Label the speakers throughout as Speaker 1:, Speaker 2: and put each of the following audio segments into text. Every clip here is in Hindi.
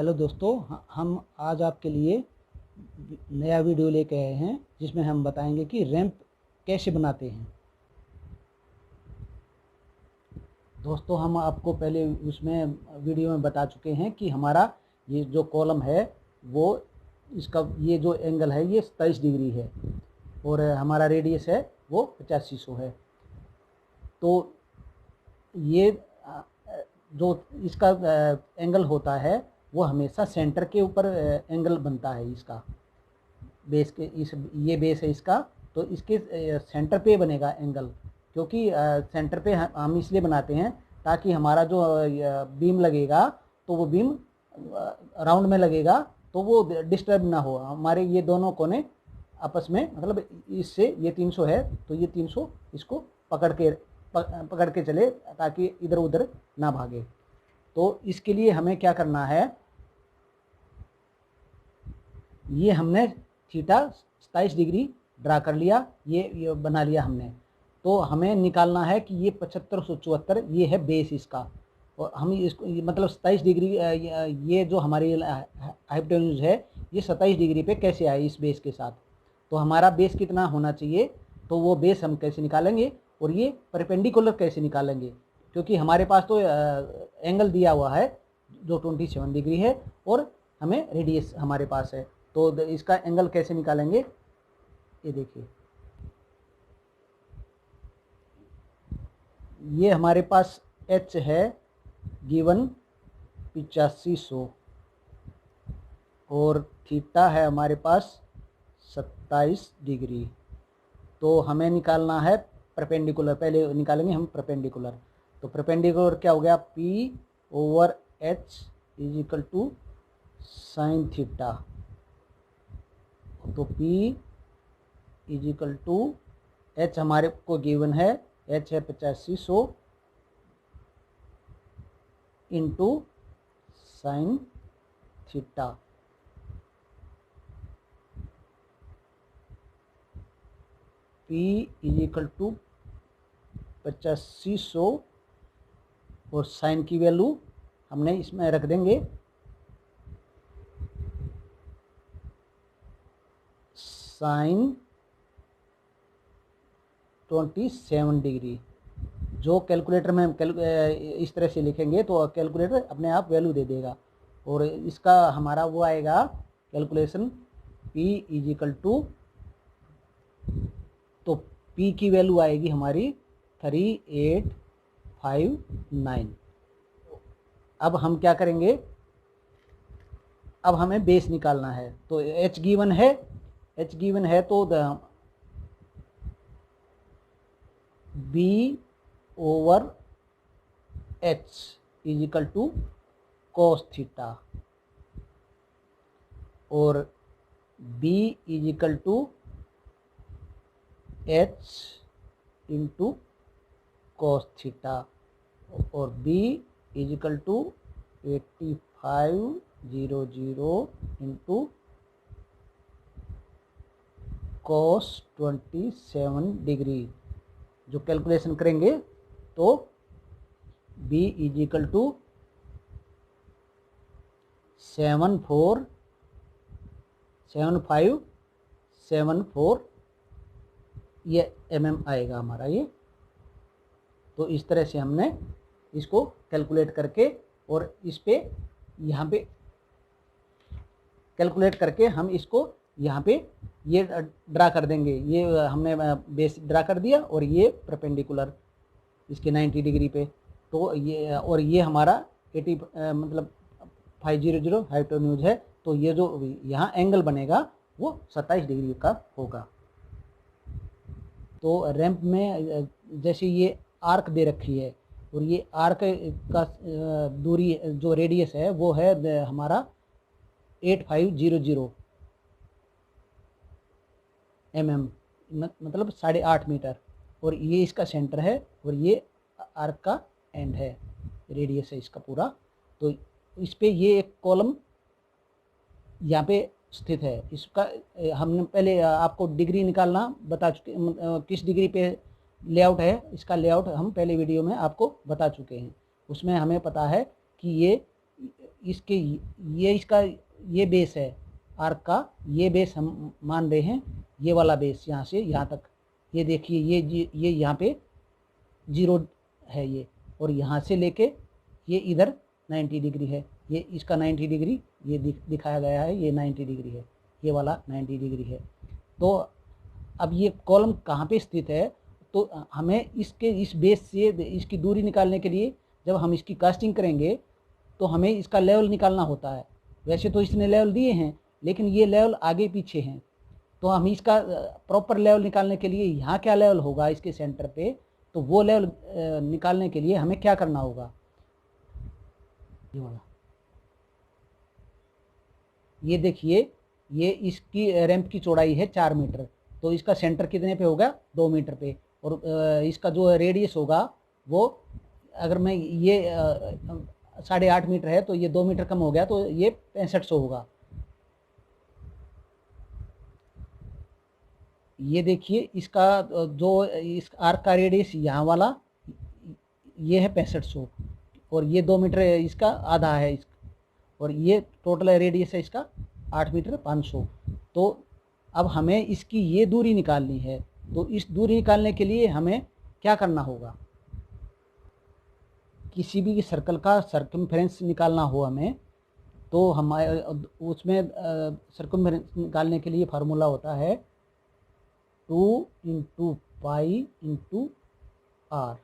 Speaker 1: हेलो दोस्तों, हम आज आपके लिए नया वीडियो लेके आए हैं जिसमें हम बताएंगे कि रैंप कैसे बनाते हैं। दोस्तों, हम आपको पहले उसमें वीडियो में बता चुके हैं कि हमारा ये जो कॉलम है वो इसका ये जो एंगल है ये 27 डिग्री है और हमारा रेडियस है वो 8500 है। तो ये जो इसका एंगल होता है वो हमेशा सेंटर के ऊपर एंगल बनता है। इसका बेस के ये बेस है इसका, तो इसके सेंटर पे बनेगा एंगल, क्योंकि सेंटर पे हम इसलिए बनाते हैं ताकि हमारा जो बीम लगेगा तो वो बीम राउंड में लगेगा, तो वो डिस्टर्ब ना हो। हमारे ये दोनों कोने आपस में, मतलब इससे ये 300 है तो ये 300 इसको पकड़ के चले ताकि इधर उधर ना भागे। तो इसके लिए हमें क्या करना है, ये हमने थीटा 27 डिग्री ड्रा कर लिया, ये बना लिया हमने। तो हमें निकालना है कि ये 7574 ये है बेस इसका, और हम इसको मतलब 27 डिग्री ये जो हमारी हाइपोटेन्यूज है ये 27 डिग्री पे कैसे आए इस बेस के साथ। तो हमारा बेस कितना होना चाहिए, तो वो बेस हम कैसे निकालेंगे और ये परपेंडिकुलर कैसे निकालेंगे, क्योंकि हमारे पास तो एंगल दिया हुआ है जो 27 डिग्री है और हमें रेडियस हमारे पास है। तो इसका एंगल कैसे निकालेंगे, ये देखिए। ये हमारे पास h है गिवन 8500 और थीटा है हमारे पास 27 डिग्री। तो हमें निकालना है परपेंडिकुलर, पहले निकालेंगे हम परपेंडिकुलर। तो परपेंडिकुलर क्या हो गया, P over H is equal to sine theta. तो P is equal to H हमारे को गिवन है, H है 8500 into sine theta. P is equal to 8500 और साइन की वैल्यू हमने इसमें रख देंगे साइन 27 डिग्री। जो कैलकुलेटर में इस तरह से लिखेंगे तो कैलकुलेटर अपने आप वैल्यू दे देगा, और इसका हमारा वो आएगा calculation P is equal to, तो P की वैल्यू आएगी हमारी 3859। अब हम क्या करेंगे, अब हमें बेस निकालना है। तो H गिवन है तो B over H is equal to cos theta, और B is equal to H into cos theta, और B is equal to 8500 into cos 27 degree. जो कैलकुलेशन करेंगे तो B इज इक्वल टू 7574 ये आएगा हमारा ये। तो इस तरह से हमने इसको कैलकुलेट करके, और इस पे यहाँ पे कैलकुलेट करके हम इसको यहाँ पे ये ड्रा कर देंगे। ये हमने बेस ड्रा कर दिया और ये परपेंडिकुलर इसके 90 डिग्री पे। तो ये और ये हमारा 80 मतलब 500 हाइपोटेन्यूज है। तो ये जो यहाँ एंगल बनेगा वो 27 डिग्री का होगा। तो रैंप में जैसे ये आर्क दे रखी है, और ये आर्क का दूरी जो रेडियस है वो है हमारा 8500 mm, मतलब 8.5 मीटर, और ये इसका सेंटर है और ये आर्क का एंड है, रेडियस है इसका पूरा। तो इस पे ये एक कॉलम यहाँ पे स्थित है। इसका हमने पहले आपको डिग्री निकालना बता चुके, किस डिग्री पे लेआउट है, इसका लेआउट हम पहले वीडियो में आपको बता चुके हैं। उसमें हमें पता है कि इसके ये इसका ये बेस है आर्क का, ये बेस हम मान रहे हैं, ये वाला बेस यहाँ से यहाँ तक, ये देखिए ये यहाँ पे 0 है ये, और यहाँ से लेके ये इधर 90 डिग्री है, ये इसका 90 डिग्री ये दिखाया गया है, ये 90 डिग्री है, ये वाला 90 डिग्री है। तो अब ये कॉलम कहाँ पे स्थित है, तो हमें इसके इस बेस से इसकी दूरी निकालने के लिए जब हम इसकी कास्टिंग करेंगे तो हमें इसका लेवल निकालना होता है। वैसे तो इसने लेवल दिए हैं, लेकिन ये लेवल आगे पीछे हैं, तो हम इसका प्रॉपर लेवल निकालने के लिए यहाँ क्या लेवल होगा इसके सेंटर पे, तो वो लेवल निकालने के लिए हमें क्या करना होगा, ये वाला, ये देखिए ये इसकी रैंप की चौड़ाई है 4 मीटर, तो इसका सेंटर कितने पे होगा, 2 मीटर पे, और इसका जो रेडियस होगा वो, अगर मैं ये 8.5 मीटर है तो ये 2 मीटर कम हो गया, तो ये 6500 होगा। ये देखिए इसका जो इस आर्क का रेडियस यहाँ वाला ये है 6500, और ये 2 मीटर इसका आधा है, और ये टोटल रेडियस है इसका 8 मीटर 500। तो अब हमें इसकी ये दूरी निकालनी है, तो इस दूरी निकालने के लिए हमें क्या करना होगा, किसी भी सर्कल का सर्कमफेरेंस निकालना हो हमें, तो हमारे उसमें सर्कमफेरेंस निकालने के लिए फार्मूला होता है 2 × पाई × r,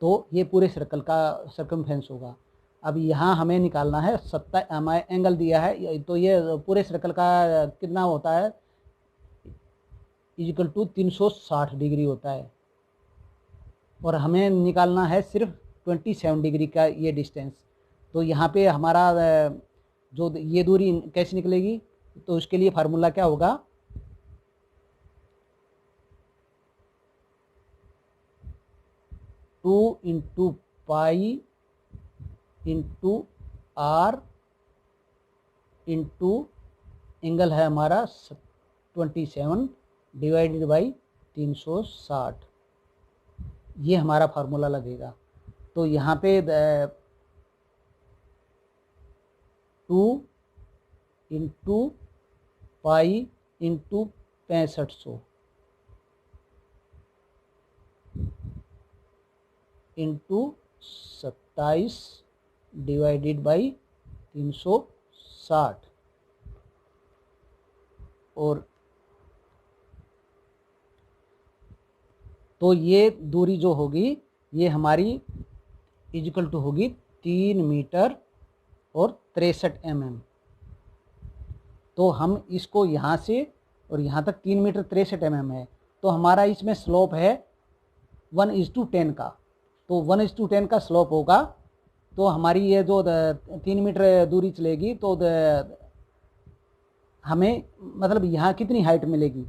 Speaker 1: तो ये पूरे सर्कल का सर्कमफेरेंस होगा। अब यहाँ हमें निकालना है हमारे एंगल दिया है, तो ये पूरे सर्कल का कितना होता है, = 360 डिग्री होता है, और हमें निकालना है सिर्फ 27 डिग्री का ये डिस्टेंस। तो यहाँ पे हमारा जो ये दूरी कैसे निकलेगी, तो उसके लिए फार्मूला क्या होगा, 2 × पाई × r × एंगल है हमारा 27 डिवाइडेड बाई 360, ये हमारा फार्मूला लगेगा। तो यहाँ पे 2 × पाई × 6500 × 27 डिवाइडेड बाई 360, और तो ये दूरी जो होगी ये हमारी = होगी 3 मीटर और 63 mm। तो हम इसको यहाँ से और यहाँ तक 3 मीटर 63 mm है, तो हमारा इसमें स्लोप है 1:10 का, तो 1:10 का स्लोप होगा, तो हमारी ये जो 3 मीटर दूरी चलेगी, तो हमें मतलब यहाँ कितनी हाइट मिलेगी,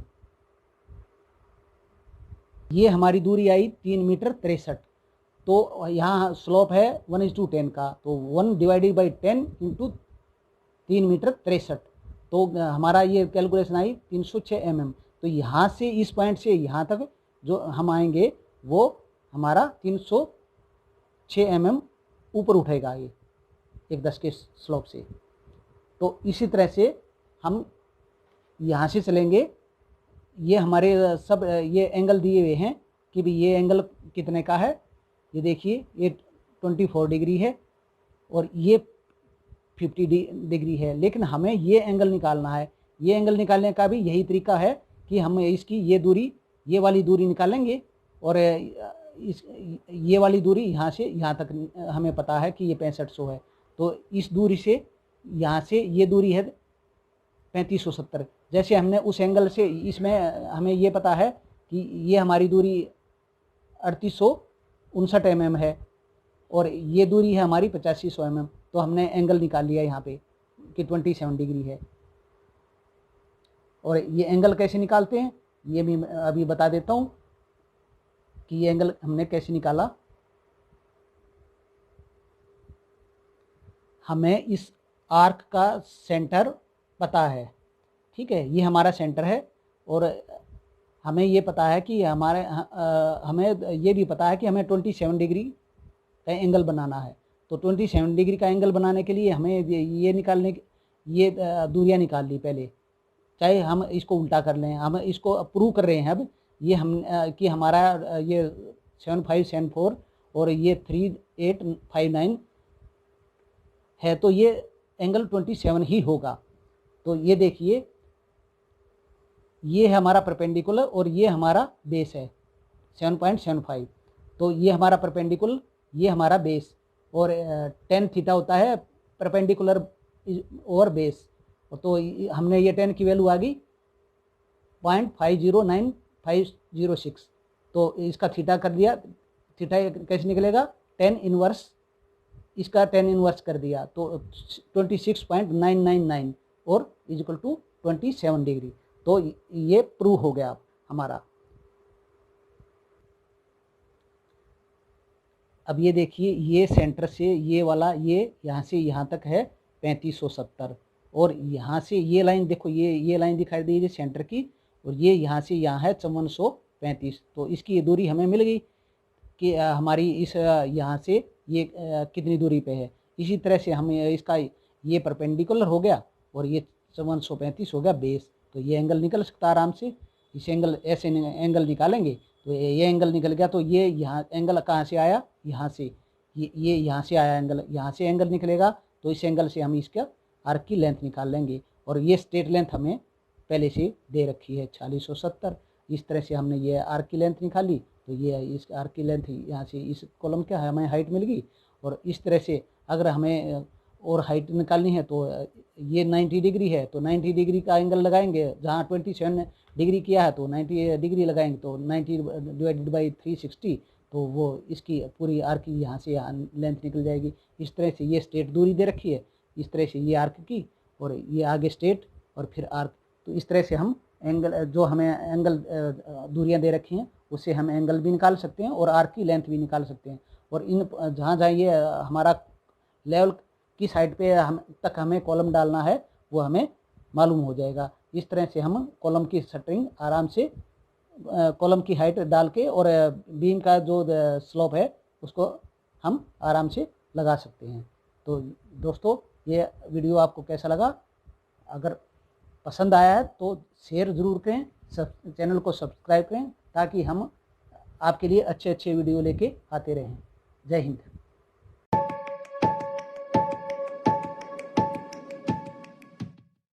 Speaker 1: ये हमारी दूरी आई 3 मीटर 63, तो यहाँ स्लोप है 1:10 का, तो 1 डिवाइडेड बाई 10 × 3 मीटर 63, तो हमारा ये कैलकुलेशन आई 306 mm। तो यहाँ से इस पॉइंट से यहाँ तक जो हम आएंगे वो हमारा 306 mm ऊपर उठेगा, ये 1/10 के स्लोप से। तो इसी तरह से हम यहाँ से चलेंगे, ये हमारे सब ये एंगल दिए हुए हैं कि भाई ये एंगल कितने का है, ये देखिए ये 24 डिग्री है और ये 50 डिग्री है, लेकिन हमें ये एंगल निकालना है। ये एंगल निकालने का भी यही तरीका है कि हम इसकी ये दूरी, ये वाली दूरी निकालेंगे, और ये वाली दूरी यहाँ से यहाँ तक हमें पता है कि ये 6500 है, तो इस दूरी से यहाँ से ये दूरी है 3570। जैसे हमने उस एंगल से, इसमें हमें ये पता है कि ये हमारी दूरी 3859 mm है और ये दूरी है हमारी 8500 mm, तो हमने एंगल निकाल लिया यहाँ पे कि 27 डिग्री है। और ये एंगल कैसे निकालते हैं ये भी अभी बता देता हूँ कि ये एंगल हमने कैसे निकाला। हमें इस आर्क का सेंटर पता है, ठीक है, ये हमारा सेंटर है, और हमें ये पता है कि हमें ये भी पता है कि हमें 27 डिग्री का एंगल बनाना है। तो 27 डिग्री का एंगल बनाने के लिए हमें ये निकालने ये दूरियां निकाल ली पहले, चाहे हम इसको उल्टा कर लें, हम इसको प्रूव कर रहे हैं अब ये हम कि हमारा ये 7574 और ये 3859 है, तो ये एंगल 27 ही होगा। तो ये देखिए, ये है हमारा परपेंडिकुलर और ये हमारा बेस है 7.75। तो ये हमारा परपेंडिकुलर, ये हमारा बेस, और tan थीटा होता है परपेंडिकुलर और बेस। तो हमने ये tan की वैल्यू आ गई 0.509506। तो इसका थीटा कर दिया, थीटा कैसे निकलेगा, tan इनवर्स, इसका tan इनवर्स कर दिया तो 26.999 और इक्वल टू 27 डिग्री। तो ये प्रूव हो गया हमारा। अब ये देखिए, ये सेंटर से ये वाला, ये यहाँ से यहाँ तक है 3570, और यहाँ से ये लाइन देखो, ये लाइन दिखाई दे रही है सेंटर की, और ये यहाँ से यहाँ है 5435। तो इसकी ये दूरी हमें मिल गई कि हमारी इस यहाँ से ये कितनी दूरी पे है। इसी तरह से हम इसका ये परपेंडिकुलर हो गया और ये 5435 हो गया बेस। तो ये एंगल निकल सकता है आराम से, इस एंगल ऐसे एंगल निकालेंगे तो ये एंगल निकल गया। तो ये यहाँ एंगल कहाँ से आया, यहाँ से, ये यहाँ से आया एंगल, यहाँ से एंगल निकलेगा। तो इस एंगल से हम इसका आर्क की लेंथ निकाल लेंगे, और ये स्ट्रेट लेंथ हमें पहले से दे रखी है 4670। इस तरह से हमने ये आर्क की लेंथ निकाली। तो ये इस आर्क की लेंथ यहाँ से इस कॉलम क्या है हमें हाइट मिल गई। और इस तरह से अगर हमें और हाइट निकालनी है तो ये 90 डिग्री है, तो 90 डिग्री का एंगल लगाएंगे। जहाँ 27 डिग्री किया है तो 90 डिग्री लगाएंगे, तो 90 डिवाइडेड बाई 360, तो वो इसकी पूरी आर्क की यहाँ से यहाँ लेंथ निकल जाएगी। इस तरह से ये स्ट्रेट दूरी दे रखी है, इस तरह से ये आर्क की, और ये आगे स्ट्रेट और फिर आर्क। तो इस तरह से हम एंगल, जो हमें एंगल दूरियां दे रखी हैं उससे हम एंगल भी निकाल सकते हैं और आर्क की लेंथ भी निकाल सकते हैं। और इन जहाँ जहाँ ये हमारा लेवल की साइड पे हम तक हमें कॉलम डालना है वो हमें मालूम हो जाएगा। इस तरह से हम कॉलम की शटरिंग आराम से कॉलम की हाइट डाल के और बीम का जो स्लोप है उसको हम आराम से लगा सकते हैं। तो दोस्तों, ये वीडियो आपको कैसा लगा? अगर पसंद आया है तो शेयर ज़रूर करें, चैनल को सब्सक्राइब करें, ताकि हम आपके लिए अच्छे अच्छे वीडियो लेके आते रहें। जय हिंद।